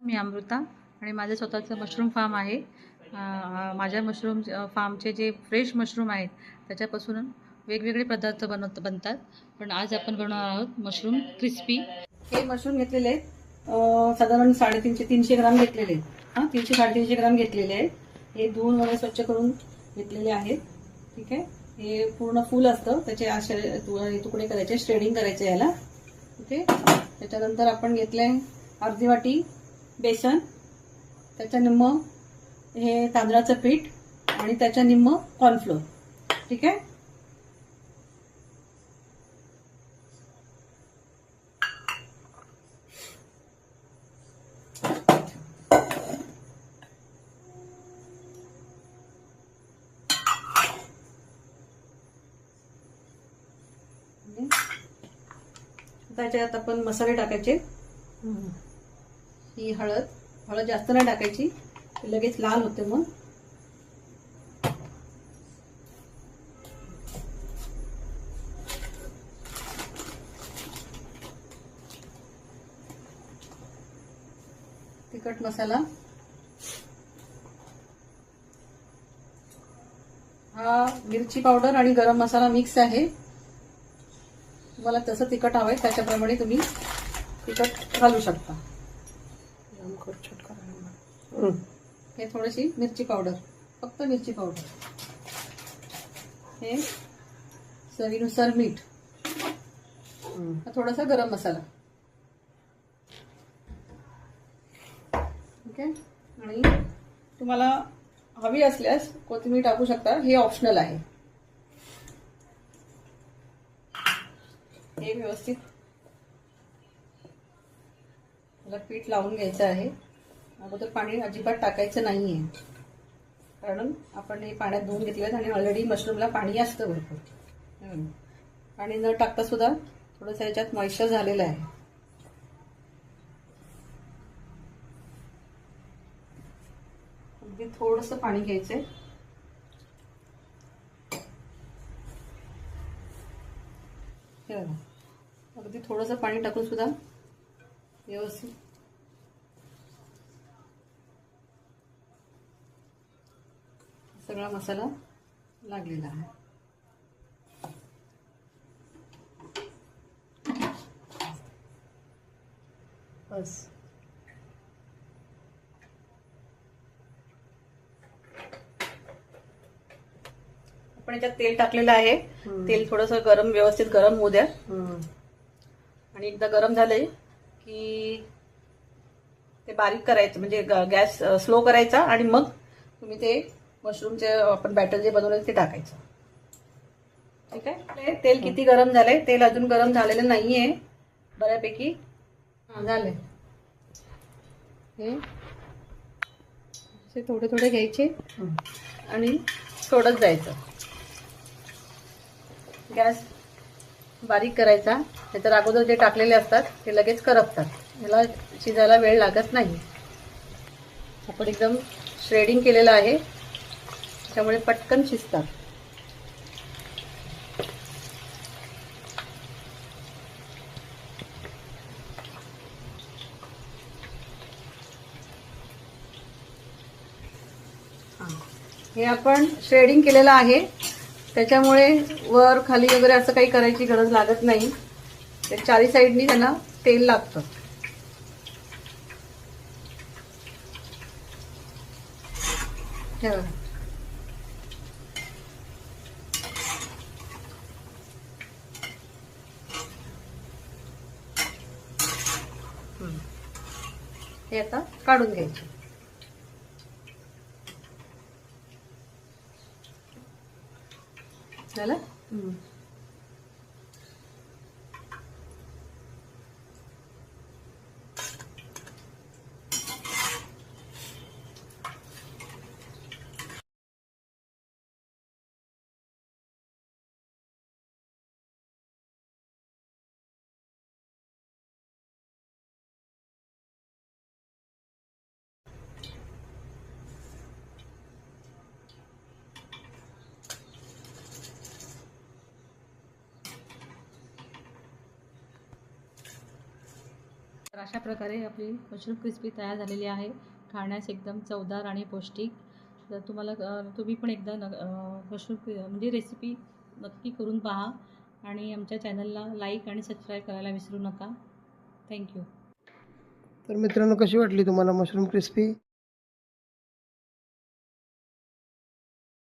मी अमृता आणि माझं स्वतःचं मशरूम फार्म आहे. माझ्या मशरूम फार्मचे जे फ्रेश मशरूम आहेत त्याच्यापासून वेगवेगळे पदार्थ बनतात. पण आज आपण बनवणार आहोत मशरूम क्रिस्पी. हे मशरूम घेतलेले आहेत, साधारण 350-300 ग्राम घेतलेले आहेत. 300-350 ग्राम घेतलेले आहेत. हे धुवून वगैरे स्वच्छ करून घेतलेले आहेत. ठीक आहे. हे पूर्ण फुल असतं, त्याचे असे तुकडे करायचे, श्रेडिंग करायचे याला. ओके. त्याच्यानंतर आपण घेतले अर्धी वाटी बेसन, त्याच्या निम्म हे तांदळाचं पीठ आणि त्याच्या निम्म कॉर्नफ्लोअर. ठीक आहे. त्याच्यात आपण मसाले टाकायचे. ही हळद जास्त नाही टाकायची, लगेच लाल होते मग. तिखट मसाला, हा मिरची पावडर आणि गरम मसाला मिक्स आहे. तुम्हाला तसं तिखट हवंय त्याच्याप्रमाणे तुम्ही तिखट घालू शकता. हे थोडीशी मिरची पावडर, फक्त मिरची पावडर. हे चवीनुसार मीठ, थोडासा गरम मसाला. ओके. आणि तुम्हाला हवी असल्यास कोथिंबीर टाकू शकता, हे ऑप्शनल आहे. हे व्यवस्थित मला पीठ लावून घ्यायचं आहे. अगोदर पाणी अजिबात टाकायचं नाहीये, कारण आपण हे पाण्यात धुवून घेतलेलं आणि ऑलरेडी मशरूमला पाणी असतं भरपूर. पाणी न टाकता सुद्धा थोडंसं याच्यात मॉइश्चर झालेलं आहे. अगदी थोडंसं पाणी घ्यायचंय. हे बघा, अगदी थोडंसं पाणी टाकून सुद्धा व्यवस्थित सगळा मसाला लागलेला आहे. बस. आपण याच्यात तेल टाकलेलं आहे. तेल थोडंसं व्यवस्थित गरम होऊ द्या. आणि एकदा गरम झाले की ते बारीक करायचं, म्हणजे गॅस स्लो करायचा आणि मग तुम्ही ते मशरूमचे आपण बॅटर जे बनवलं ते टाकायचं. ठीक आहे. तेल किती गरम झालंय? तेल अजून गरम झालेलं नाहीये बऱ्यापैकी. झालंय. हे थोडे थोडे घ्यायचे आणि सोडत जायचं. गॅस बारीक करायचा, नाहीतर अगोदर जे टाकलेले असतात ते लगेच करपतात. याला शिजायला वेळ लागत नाही. आपण एकदम श्रेडिंग केलेलं आहे, त्यामुळे पटकन शिजतात. हे आपण श्रेडिंग केलेलं आहे, त्याच्यामुळे वर खाली वगैरे असं काही करायची गरज लागत नाही. ते चारी साईडनी त्यांना तेल लागतं. हे आता काढून घ्यायचे. झालं. तर अशा प्रकारे आपली मशरूम क्रिस्पी तयार झालेली आहे. खाण्यास एकदम चवदार आणि पौष्टिक. तर तुम्हाला तुम्ही पण एकदा मशरूम म्हणजे रेसिपी नक्की करून पहा आणि आमच्या चॅनलला लाईक आणि सबस्क्राईब करायला विसरू नका. थँक्यू. तर मित्रांनो, कशी वाटली तुम्हाला मशरूम क्रिस्पी?